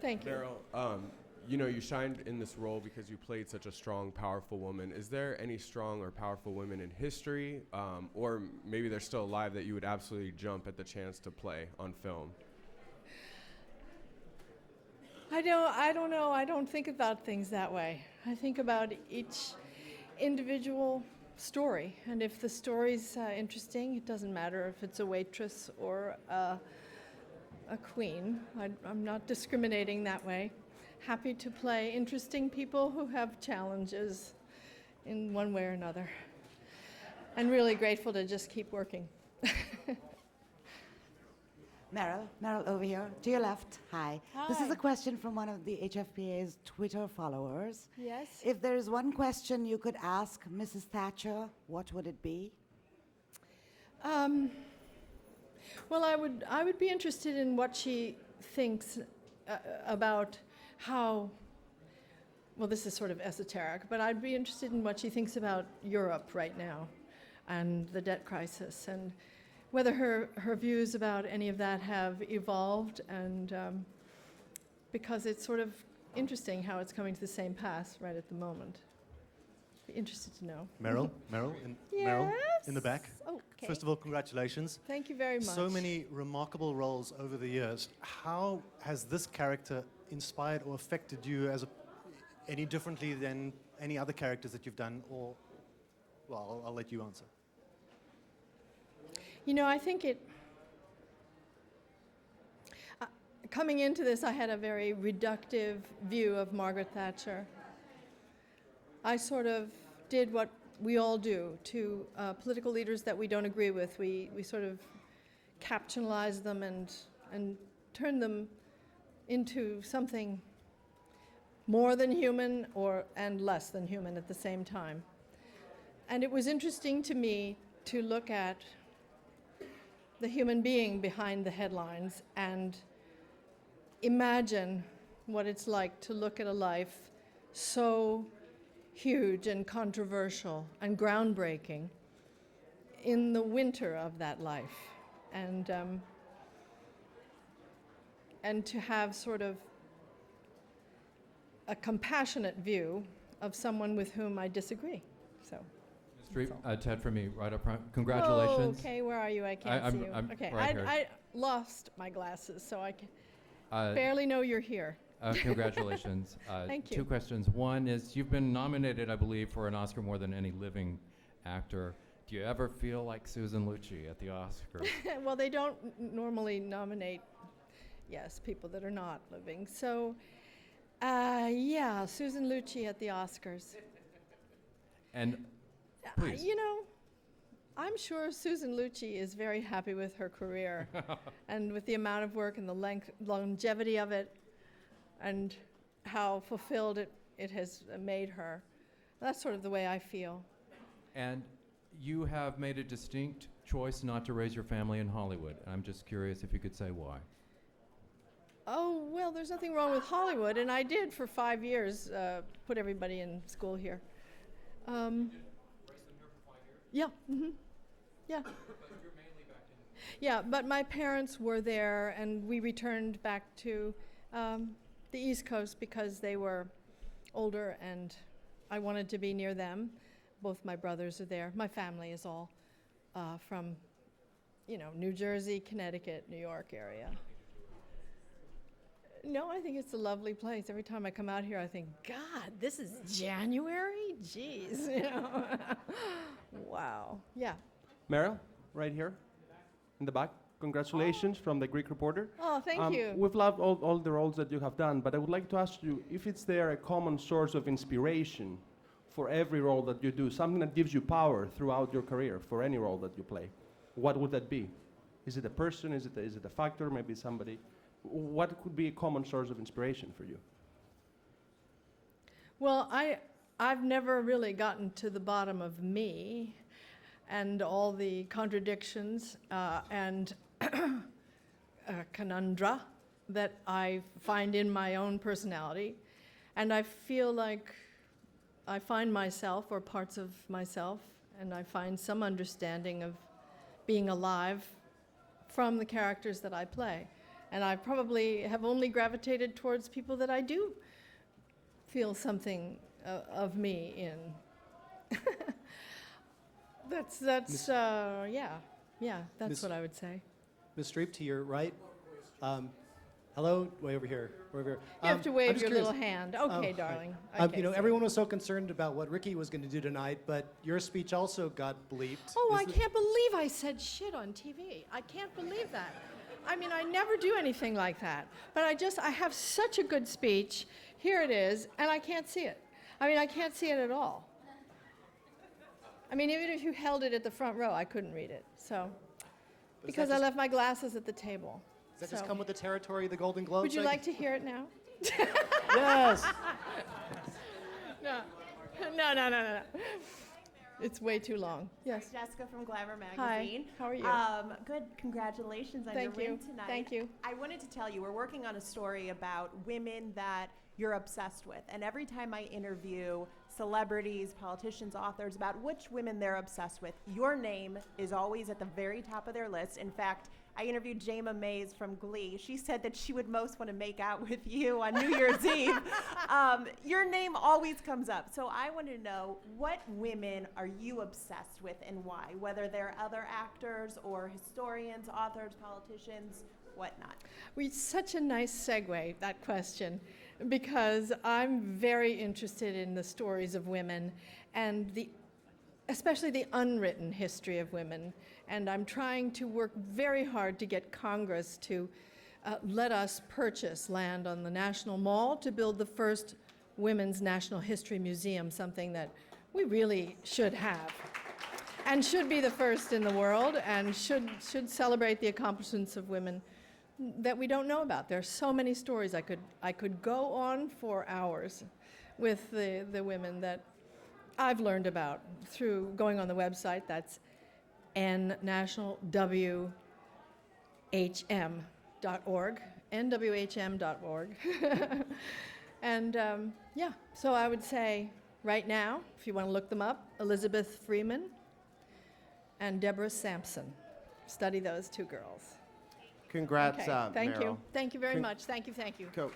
Thank you. Meryl, you shined in this role because you played such a strong, powerful woman. Is there any strong or powerful women in history, or maybe they're still alive, that you would absolutely jump at the chance to play on film? I don't know. I don't think about things that way. I think about each individual story, and if the story's interesting, it doesn't matter if it's a waitress or a queen. I'm not discriminating that way. Happy to play interesting people who have challenges in one way or another. And really grateful to just keep working. Meryl over here, to your left. Hi. This is Hi. a question from one of the HFPA's Twitter followers. Yes? If there is one question you could ask Mrs. Thatcher, what would it be? Well, I would be interested in what she thinks about how, well, this is sort of esoteric, but I'd be interested in what she thinks about Europe right now and the debt crisis, and whether her views about any of that have evolved, and because it's sort of interesting how it's coming to the same pass right at the moment. Be interested to know. Meryl, Meryl, in the back. Okay. First of all, congratulations. Thank you very much. So many remarkable roles over the years. How has this character inspired or affected you any differently than any other characters that you've done? Or, well, I'll let you answer. I think coming into this, I had a very reductive view of Margaret Thatcher. I sort of did what we all do to political leaders that we don't agree with. We sort of capitalize them and turn them into something more than human and less than human at the same time. And it was interesting to me to look at the human being behind the headlines and imagine what it's like to look at a life so huge and controversial and groundbreaking in the winter of that life, and to have sort of a compassionate view of someone with whom I disagree. So. Streep, Ted for me, right up front. Congratulations. Oh, okay, where are you? I can't see you. I'm Okay, right here. I lost my glasses, so I can barely know you're here. Congratulations. Thank you. Two questions. One is, you've been nominated, I believe, for an Oscar more than any living actor. Do you ever feel like Susan Lucci at the Oscars? Well, they don't normally nominate, people that are not living. So, Susan Lucci at the Oscars. And please. I'm sure Susan Lucci is very happy with her career and with the amount of work and the longevity of it and how fulfilled it has made her. That's sort of the way I feel. And you have made a distinct choice not to raise your family in Hollywood. I'm just curious if you could say why. Oh, well, there's nothing wrong with Hollywood, and I did for 5 years put everybody in school here. Yeah. Mm-hmm. Yeah. But you're mainly back in. Yeah, but my parents were there, and we returned back to the East Coast because they were older, and I wanted to be near them. Both my brothers are there. My family is all from, New Jersey, Connecticut, New York area. No, I think it's a lovely place. Every time I come out here, I think, God, this is January? Jeez, Wow. Yeah. Meryl, right here in the back. Congratulations from the Greek Reporter. Oh, thank you. We've loved all the roles that you have done, but I would like to ask you if it's there a common source of inspiration for every role that you do, something that gives you power throughout your career for any role that you play. What would that be? Is it a person? Is it a factor? Maybe somebody? What could be a common source of inspiration for you? Well, I've never really gotten to the bottom of me and all the contradictions and conundra that I find in my own personality. And I feel like I find myself or parts of myself, and I find some understanding of being alive from the characters that I play. And I probably have only gravitated towards people that I do feel something of me in. That's yeah, that's Miss- what I would say. Ms. Streep, to your right. Hello, way over here. Over here. You have to I'm wave just your curious. little hand. Okay, hi. darling. You Okay, know, see. everyone was so concerned about what Ricky was going to do tonight, but your speech also got bleeped. Oh, Is I it- can't believe I said shit on TV. I can't believe that. I mean, I never do anything like that. But I have such a good speech. Here it is, and I can't see it. I mean, I can't see it at all. I mean, even if you held it at the front row, I couldn't read it. So, because I left my glasses at the table. Does that just So- come with the territory of the Golden Globes? Would you like to hear it now? Yes. No. No. It's way too long. Yes. Jessica from Glamour Hi. Magazine. How are you? Good. Congratulations on Thank your you. win tonight. Thank you. I wanted to tell you, we're working on a story about women that you're obsessed with. And every time I interview celebrities, politicians, authors about which women they're obsessed with, your name is always at the very top of their list. In fact, I interviewed Jayma Mays from Glee. She said that she would most want to make out with you on New Year's Eve. Your name always comes up. So I want to know, what women are you obsessed with and why? Whether they're other actors or historians, authors, politicians, whatnot. It's such a nice segue, that question, because I'm very interested in the stories of women and especially the unwritten history of women. And I'm trying to work very hard to get Congress to let us purchase land on the National Mall to build the first Women's National History Museum, something that we really should have. And should be the first in the world, and should celebrate the accomplishments of women that we don't know about. There are so many stories. I could go on for hours with the women that I've learned about through going on the website. That's nnationalwhm.org, nwhm.org. And yeah, so I would say right now, if you want to look them up, Elizabeth Freeman and Deborah Sampson. Study those two girls. Congrats, Okay, thank Meryl. you. Thank you very Con- much. Thank you. Sorry.